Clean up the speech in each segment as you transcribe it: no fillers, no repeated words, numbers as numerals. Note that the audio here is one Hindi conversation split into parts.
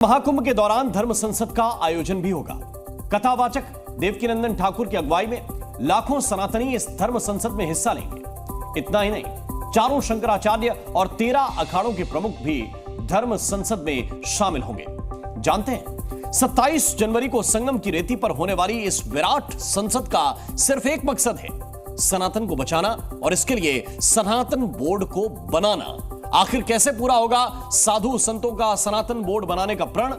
महाकुंभ के दौरान धर्म संसद का आयोजन भी होगा। कथावाचक देवकीनंदन ठाकुर की अगुवाई में लाखों सनातनी इस धर्म संसद में हिस्सा लेंगे। इतना ही नहीं, चारों शंकराचार्य और 13 अखाड़ों के प्रमुख भी धर्म संसद में शामिल होंगे। जानते हैं, 27 जनवरी को संगम की रेती पर होने वाली इस विराट संसद का सिर्फ एक मकसद है, सनातन को बचाना और इसके लिए सनातन बोर्ड को बनाना। आखिर कैसे पूरा होगा साधु संतों का सनातन बोर्ड बनाने का प्रण?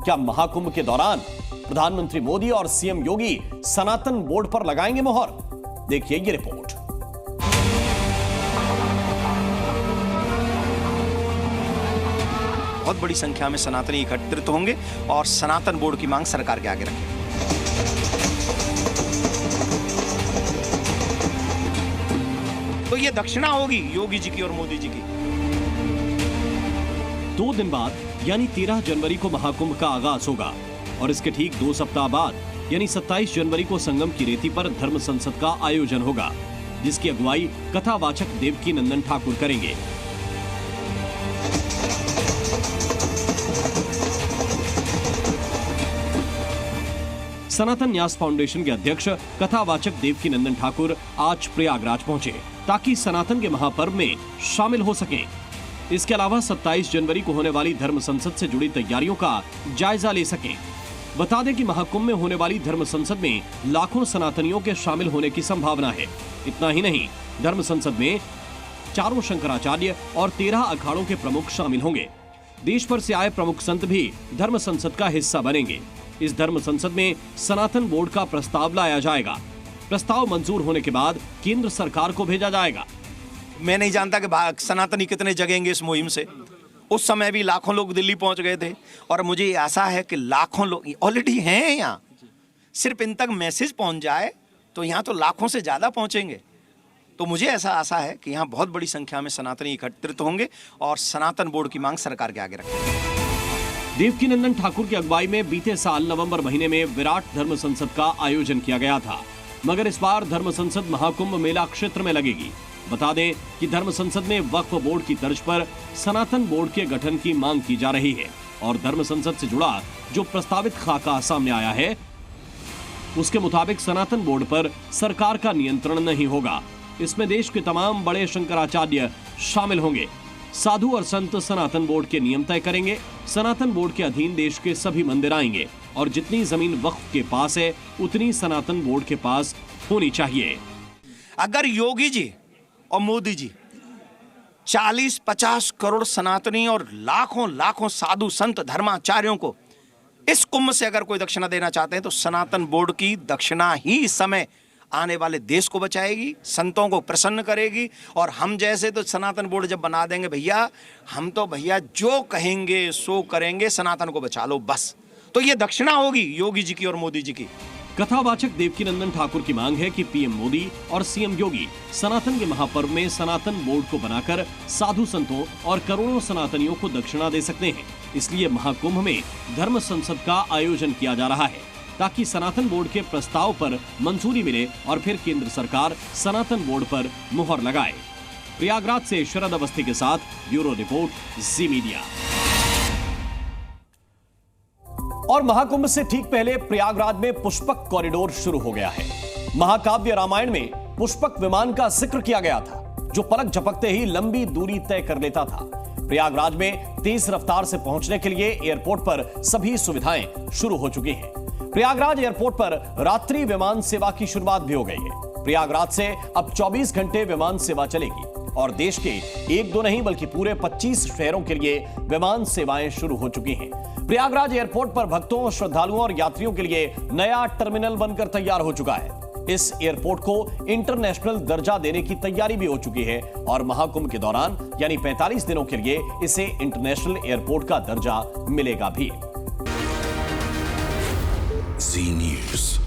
क्या महाकुंभ के दौरान प्रधानमंत्री मोदी और सीएम योगी सनातन बोर्ड पर लगाएंगे मोहर? देखिए ये रिपोर्ट। बहुत बड़ी संख्या में सनातनी एकत्रित होंगे और सनातन बोर्ड की मांग सरकार के आगे रखेंगे। तो ये दक्षिणा होगी योगी जी की और मोदी जी की। 2 दिन बाद यानी 13 जनवरी को महाकुंभ का आगाज होगा और इसके ठीक 2 सप्ताह बाद यानी 27 जनवरी को संगम की रेती पर धर्म संसद का आयोजन होगा, जिसकी अगुवाई कथावाचक देवकीनंदन ठाकुर करेंगे। सनातन न्यास फाउंडेशन के अध्यक्ष कथावाचक देवकीनंदन ठाकुर आज प्रयागराज पहुंचे ताकि सनातन के महापर्व में शामिल हो सकें। इसके अलावा 27 जनवरी को होने वाली धर्म संसद से जुड़ी तैयारियों का जायजा ले सकें। बता दें कि महाकुंभ में होने वाली धर्म संसद में लाखों सनातनियों के शामिल होने की संभावना है। इतना ही नहीं, धर्म संसद में चारों शंकराचार्य और 13 अखाड़ों के प्रमुख शामिल होंगे। देश भर से आए प्रमुख संत भी धर्म संसद का हिस्सा बनेंगे। इस धर्म संसद में सनातन बोर्ड का प्रस्ताव लाया जाएगा। प्रस्ताव मंजूर होने के बाद केंद्र सरकार को भेजा जाएगा। मैं नहीं जानता कि सनातनी कितने जगेंगे इस मुहिम से। उस समय भी लाखों लोग दिल्ली पहुंच गए थे और मुझे ये आशा है कि लाखों लोग ऑलरेडी हैं यहाँ। सिर्फ इन तक मैसेज पहुंच जाए तो यहाँ तो लाखों से ज्यादा पहुंचेंगे। तो मुझे ऐसा आशा है कि यहाँ बहुत बड़ी संख्या में सनातनी एकत्रित होंगे और सनातन बोर्ड की मांग सरकार के आगे रखेंगे। देवकीनंदन ठाकुर की अगुवाई में बीते साल नवंबर महीने में विराट धर्म संसद का आयोजन किया गया था, मगर इस बार धर्म संसद महाकुंभ मेला क्षेत्र में लगेगी। बता दें कि धर्म संसद में वक्फ बोर्ड की तर्ज पर सनातन बोर्ड के गठन की मांग की जा रही है और धर्म संसद से जुड़ा जो प्रस्तावित खाका सामने आया है उसके मुताबिक सनातन बोर्ड पर सरकार का नियंत्रण नहीं होगा। इसमें देश के तमाम बड़े शंकराचार्य शामिल होंगे। साधु और संत सनातन बोर्ड के नियम तय करेंगे। सनातन बोर्ड के अधीन देश के सभी मंदिर आएंगे और जितनी जमीन वक्फ के पास है उतनी सनातन बोर्ड के पास होनी चाहिए। अगर योगी जी और मोदी जी 40-50 करोड़ सनातनी और लाखों साधु संत धर्माचार्यों को इस कुंभ से अगर कोई दक्षिणा देना चाहते हैं तो सनातन बोर्ड की दक्षिणा ही इस समय आने वाले देश को बचाएगी, संतों को प्रसन्न करेगी। और हम जैसे तो सनातन बोर्ड जब बना देंगे भैया, हम तो भैया जो कहेंगे सो करेंगे, सनातन को बचा लो बस। तो ये दक्षिणा होगी योगी जी की और मोदी जी की। कथावाचक देवकीनंदन ठाकुर की मांग है कि पीएम मोदी और सीएम योगी सनातन के महापर्व में सनातन बोर्ड को बनाकर साधु संतों और करोड़ों सनातनियों को दक्षिणा दे सकते हैं। इसलिए महाकुंभ में धर्म संसद का आयोजन किया जा रहा है ताकि सनातन बोर्ड के प्रस्ताव पर मंजूरी मिले और फिर केंद्र सरकार सनातन बोर्ड पर मुहर लगाए। प्रयागराज से शरद अवस्थी के साथ ब्यूरो रिपोर्ट, जी मीडिया। और महाकुंभ से ठीक पहले प्रयागराज में पुष्पक कॉरिडोर शुरू हो गया है। महाकाव्य रामायण में पुष्पक विमान का जिक्र किया गया था जो पलक झपकते ही लंबी दूरी तय कर लेता था। प्रयागराज में तेज रफ्तार से पहुंचने के लिए एयरपोर्ट पर सभी सुविधाएं शुरू हो चुकी हैं। प्रयागराज एयरपोर्ट पर रात्रि विमान सेवा की शुरुआत भी हो गई है। प्रयागराज से अब 24 घंटे विमान सेवा चलेगी और देश के 1-2 नहीं बल्कि पूरे 25 शहरों के लिए विमान सेवाएं शुरू हो चुकी हैं। प्रयागराज एयरपोर्ट पर भक्तों, श्रद्धालुओं और यात्रियों के लिए नया टर्मिनल बनकर तैयार हो चुका है। इस एयरपोर्ट को इंटरनेशनल दर्जा देने की तैयारी भी हो चुकी है और महाकुंभ के दौरान यानी 45 दिनों के लिए इसे इंटरनेशनल एयरपोर्ट का दर्जा मिलेगा भी। जी न्यूज़।